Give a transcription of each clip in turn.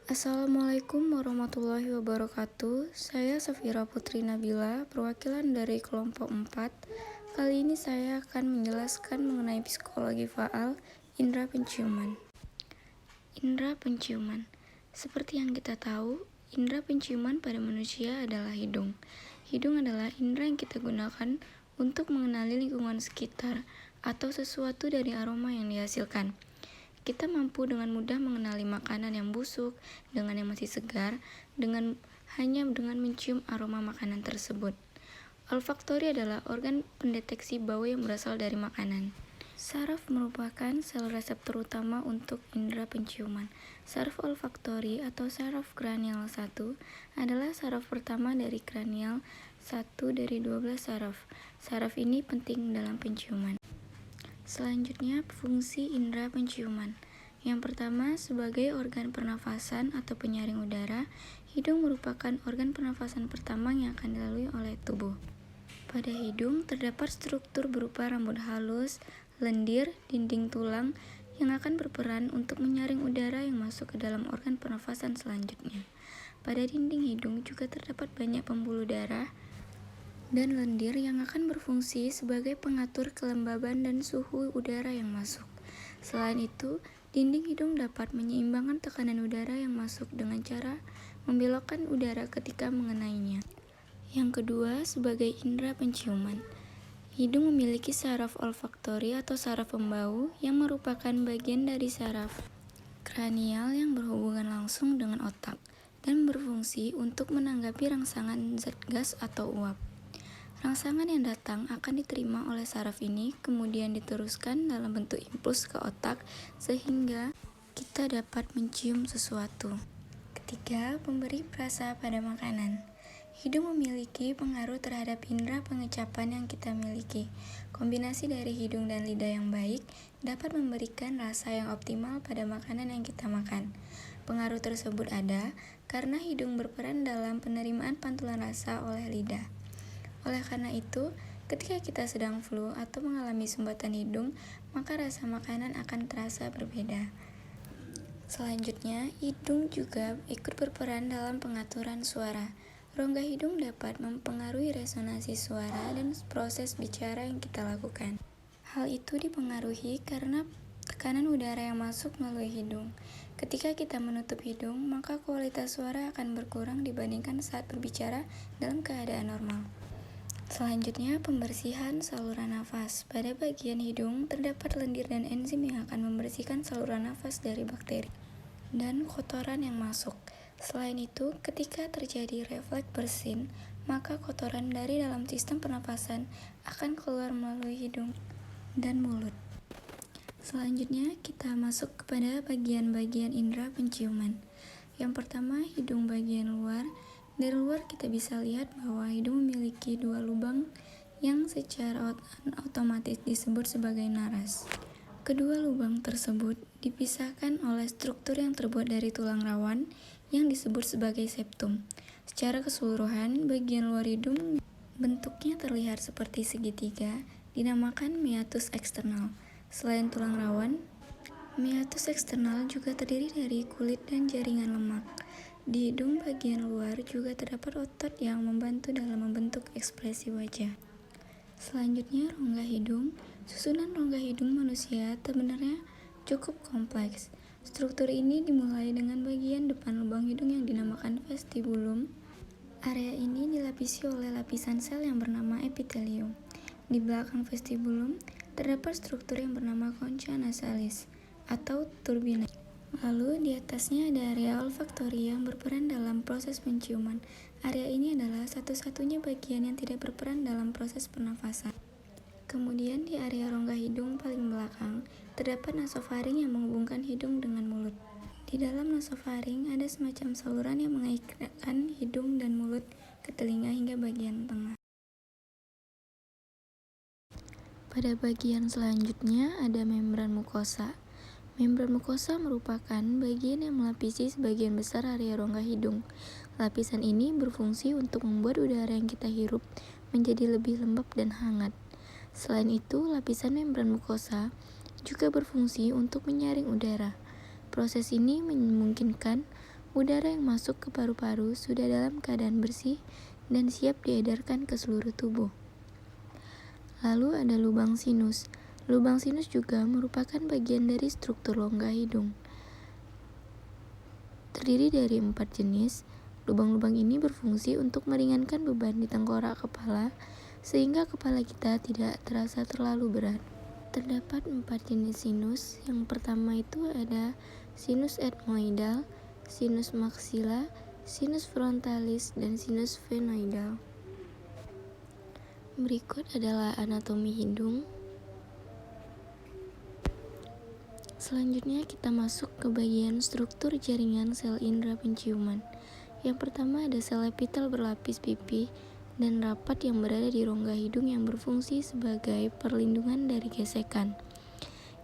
Assalamualaikum warahmatullahi wabarakatuh. Saya Safira Putri Nabila, perwakilan dari kelompok 4. Kali ini saya akan menjelaskan mengenai psikologi faal indera penciuman. Indera penciuman. Seperti yang kita tahu, indera penciuman pada manusia adalah hidung. Hidung adalah indera yang kita gunakan untuk mengenali lingkungan sekitar atau sesuatu dari aroma yang dihasilkan. Kita mampu dengan mudah mengenali makanan yang busuk dengan yang masih segar hanya dengan mencium aroma makanan tersebut. Olfaktori adalah organ pendeteksi bau yang berasal dari makanan. Saraf merupakan sel reseptor utama untuk indera penciuman. Saraf olfaktori atau saraf kranial 1 adalah saraf pertama dari kranial 1 dari 12 saraf. Saraf ini penting dalam penciuman. Selanjutnya, fungsi indera penciuman. Yang pertama, sebagai organ pernafasan atau penyaring udara, hidung merupakan organ pernafasan pertama yang akan dilalui oleh tubuh. Pada hidung, terdapat struktur berupa rambut halus, lendir, dinding tulang yang akan berperan untuk menyaring udara yang masuk ke dalam organ pernafasan selanjutnya. Pada dinding hidung juga terdapat banyak pembuluh darah dan lendir yang akan berfungsi sebagai pengatur kelembaban dan suhu udara yang masuk. Selain itu, dinding hidung dapat menyeimbangkan tekanan udara yang masuk dengan cara membelokkan udara ketika mengenainya. Yang kedua, sebagai indera penciuman. Hidung memiliki saraf olfaktori atau saraf pembau yang merupakan bagian dari saraf kranial yang berhubungan langsung dengan otak dan berfungsi untuk menanggapi rangsangan zat gas atau uap. Rangsangan yang datang akan diterima oleh saraf ini, kemudian diteruskan dalam bentuk impuls ke otak sehingga kita dapat mencium sesuatu. Ketiga, pemberi perasa pada makanan. Hidung memiliki pengaruh terhadap indera pengecapan yang kita miliki. Kombinasi dari hidung dan lidah yang baik dapat memberikan rasa yang optimal pada makanan yang kita makan. Pengaruh tersebut ada karena hidung berperan dalam penerimaan pantulan rasa oleh lidah. Oleh karena itu, ketika kita sedang flu atau mengalami sumbatan hidung, maka rasa makanan akan terasa berbeda. Selanjutnya, hidung juga ikut berperan dalam pengaturan suara. Rongga hidung dapat mempengaruhi resonansi suara dan proses bicara yang kita lakukan. Hal itu dipengaruhi karena tekanan udara yang masuk melalui hidung. Ketika kita menutup hidung, maka kualitas suara akan berkurang dibandingkan saat berbicara dalam keadaan normal. Selanjutnya, pembersihan saluran nafas. Pada bagian hidung, terdapat lendir dan enzim yang akan membersihkan saluran nafas dari bakteri dan kotoran yang masuk. Selain itu, ketika terjadi refleks bersin, maka kotoran dari dalam sistem pernafasan akan keluar melalui hidung dan mulut. Selanjutnya, kita masuk kepada bagian-bagian indera penciuman. Yang pertama, hidung bagian luar. Dari luar kita bisa lihat bahwa hidung memiliki dua lubang yang secara otomatis disebut sebagai naras. Kedua lubang tersebut dipisahkan oleh struktur yang terbuat dari tulang rawan yang disebut sebagai septum. Secara keseluruhan, bagian luar hidung bentuknya terlihat seperti segitiga, dinamakan meatus eksternal. Selain tulang rawan, meatus eksternal juga terdiri dari kulit dan jaringan lemak. Di hidung bagian luar juga terdapat otot yang membantu dalam membentuk ekspresi wajah. Selanjutnya, rongga hidung. Susunan rongga hidung manusia sebenarnya cukup kompleks. Struktur ini dimulai dengan bagian depan lubang hidung yang dinamakan vestibulum. Area ini dilapisi oleh lapisan sel yang bernama epitelium. Di belakang vestibulum, terdapat struktur yang bernama concha nasalis atau turbina. Lalu di atasnya ada area olfaktori yang berperan dalam proses penciuman. Area ini adalah satu-satunya bagian yang tidak berperan dalam proses pernafasan. Kemudian di area rongga hidung paling belakang, terdapat nasofaring yang menghubungkan hidung dengan mulut. Di dalam nasofaring ada semacam saluran yang mengaitkan hidung dan mulut ke telinga hingga bagian tengah. Pada bagian selanjutnya ada membran mukosa. Membran mukosa merupakan bagian yang melapisi sebagian besar area rongga hidung. Lapisan ini berfungsi untuk membuat udara yang kita hirup menjadi lebih lembab dan hangat. Selain itu, lapisan membran mukosa juga berfungsi untuk menyaring udara. Proses ini memungkinkan Udara yang masuk ke paru-paru sudah dalam keadaan bersih dan siap diedarkan ke seluruh tubuh. Lalu ada lubang sinus. Lubang sinus juga merupakan bagian dari struktur rongga hidung. Terdiri dari 4 jenis. Lubang-lubang ini berfungsi untuk meringankan beban di tengkorak kepala, sehingga kepala kita tidak terasa terlalu berat. Terdapat 4 jenis sinus. Yang pertama itu ada sinus etmoidal, sinus maxilla, sinus frontalis, dan sinus sphenoidal. Berikut adalah anatomi hidung. Selanjutnya kita masuk ke bagian struktur jaringan sel indera penciuman. Yang pertama ada sel epitel berlapis pipih dan rapat yang berada di rongga hidung yang berfungsi sebagai perlindungan dari gesekan.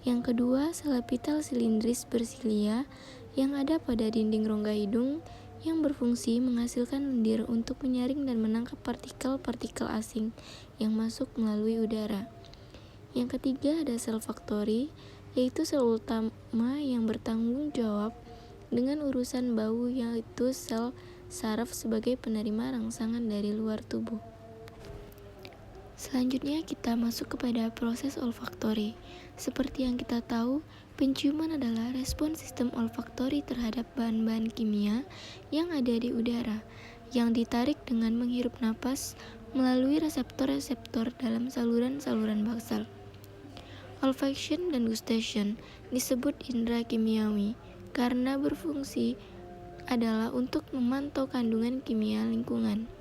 Yang kedua, sel epitel silindris bersilia yang ada pada dinding rongga hidung yang berfungsi menghasilkan lendir untuk menyaring dan menangkap partikel-partikel asing yang masuk melalui udara. Yang ketiga ada sel faktori, yaitu sel utama yang bertanggung jawab dengan urusan bau, yaitu sel saraf sebagai penerima rangsangan dari luar tubuh. Selanjutnya kita masuk kepada proses olfaktori. Seperti yang kita tahu, penciuman adalah respon sistem olfaktori terhadap bahan-bahan kimia yang ada di udara, yang ditarik dengan menghirup napas melalui reseptor-reseptor dalam saluran-saluran basal. Olfaction dan gustation disebut indera kimiawi karena berfungsi adalah untuk memantau kandungan kimia lingkungan.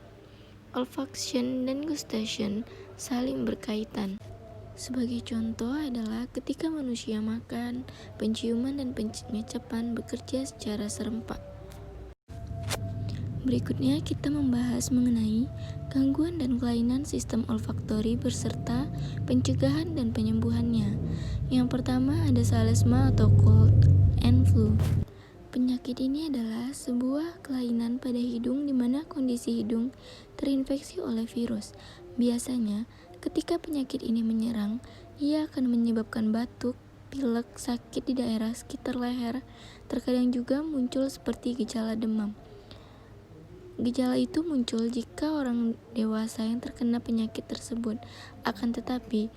Olfaction dan gustation saling berkaitan. Sebagai contoh adalah ketika manusia makan, penciuman dan pengecapan bekerja secara serempak. Berikutnya kita membahas mengenai gangguan dan kelainan sistem olfaktori beserta pencegahan dan penyembuhannya. Yang pertama ada salesma atau cold and flu. Penyakit ini adalah sebuah kelainan pada hidung di mana kondisi hidung terinfeksi oleh virus. Biasanya, ketika penyakit ini menyerang, ia akan menyebabkan batuk, pilek, sakit di daerah sekitar leher, terkadang juga muncul seperti gejala demam. Gejala itu muncul jika orang dewasa yang terkena penyakit tersebut. Akan tetapi,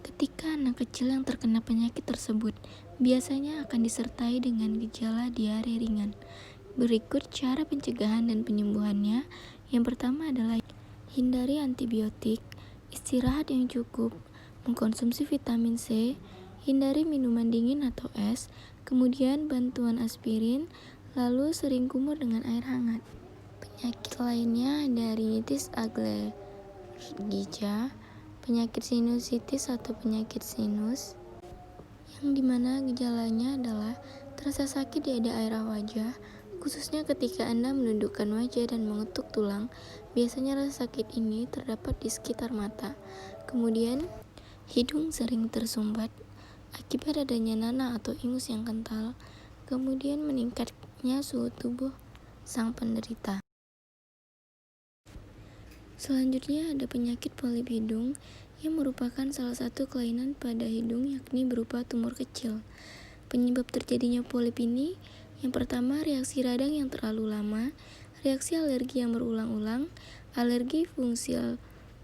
ketika anak kecil yang terkena penyakit tersebut, biasanya akan disertai dengan gejala diare ringan. Berikut cara pencegahan dan penyembuhannya. Yang pertama adalah hindari antibiotik, istirahat yang cukup, mengkonsumsi vitamin C, hindari minuman dingin atau es, kemudian bantuan aspirin, lalu sering kumur dengan air hangat. Penyakit lainnya ada rinitis alergija, penyakit sinusitis atau penyakit sinus, yang dimana gejalanya adalah terasa sakit di daerah wajah, khususnya ketika Anda menundukkan wajah dan mengetuk tulang. Biasanya rasa sakit ini terdapat di sekitar mata. Kemudian, hidung sering tersumbat akibat adanya nanah atau ingus yang kental. Kemudian meningkatnya suhu tubuh sang penderita. Selanjutnya ada penyakit polip hidung yang merupakan salah satu kelainan pada hidung, yakni berupa tumor kecil. Penyebab terjadinya polip ini yang pertama reaksi radang yang terlalu lama, reaksi alergi yang berulang-ulang, alergi fungsional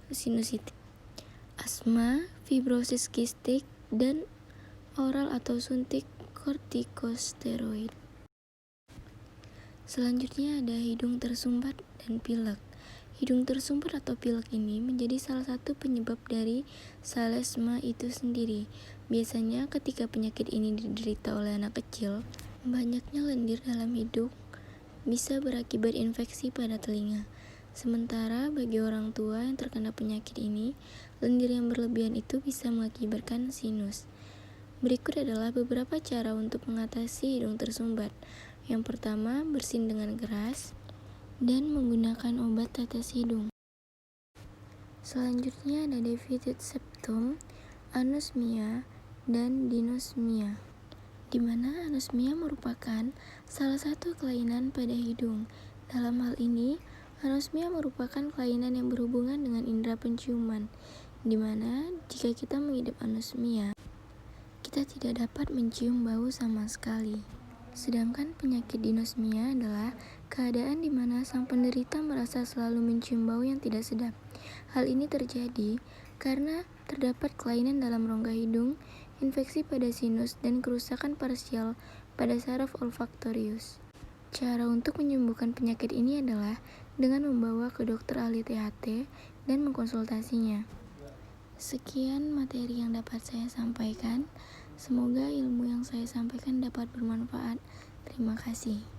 sinusitis, asma, fibrosis kistik, dan oral atau suntik kortikosteroid. Selanjutnya ada hidung tersumbat dan pilek. Hidung tersumbat atau pilek ini menjadi salah satu penyebab dari salesma itu sendiri. Biasanya ketika penyakit ini diderita oleh anak kecil, banyaknya lendir dalam hidung bisa berakibat infeksi pada telinga. Sementara bagi orang tua yang terkena penyakit ini, lendir yang berlebihan itu bisa mengakibatkan sinus. Berikut adalah beberapa cara untuk mengatasi hidung tersumbat. Yang pertama, bersin dengan keras dan menggunakan obat tetes hidung. Selanjutnya ada defisit septum, anosmia, dan dinosmia, di mana anosmia merupakan salah satu kelainan pada hidung. Dalam hal ini, anosmia merupakan kelainan yang berhubungan dengan indera penciuman, di mana jika kita mengidap anosmia, kita tidak dapat mencium bau sama sekali. Sedangkan penyakit dinosmia adalah keadaan di mana sang penderita merasa selalu mencium bau yang tidak sedap. Hal ini terjadi karena terdapat kelainan dalam rongga hidung, infeksi pada sinus, dan kerusakan parsial pada saraf olfaktorius. Cara untuk menyembuhkan penyakit ini adalah dengan membawa ke dokter ahli THT dan mengkonsultasinya. Sekian materi yang dapat saya sampaikan. Semoga ilmu yang saya sampaikan dapat bermanfaat. Terima kasih.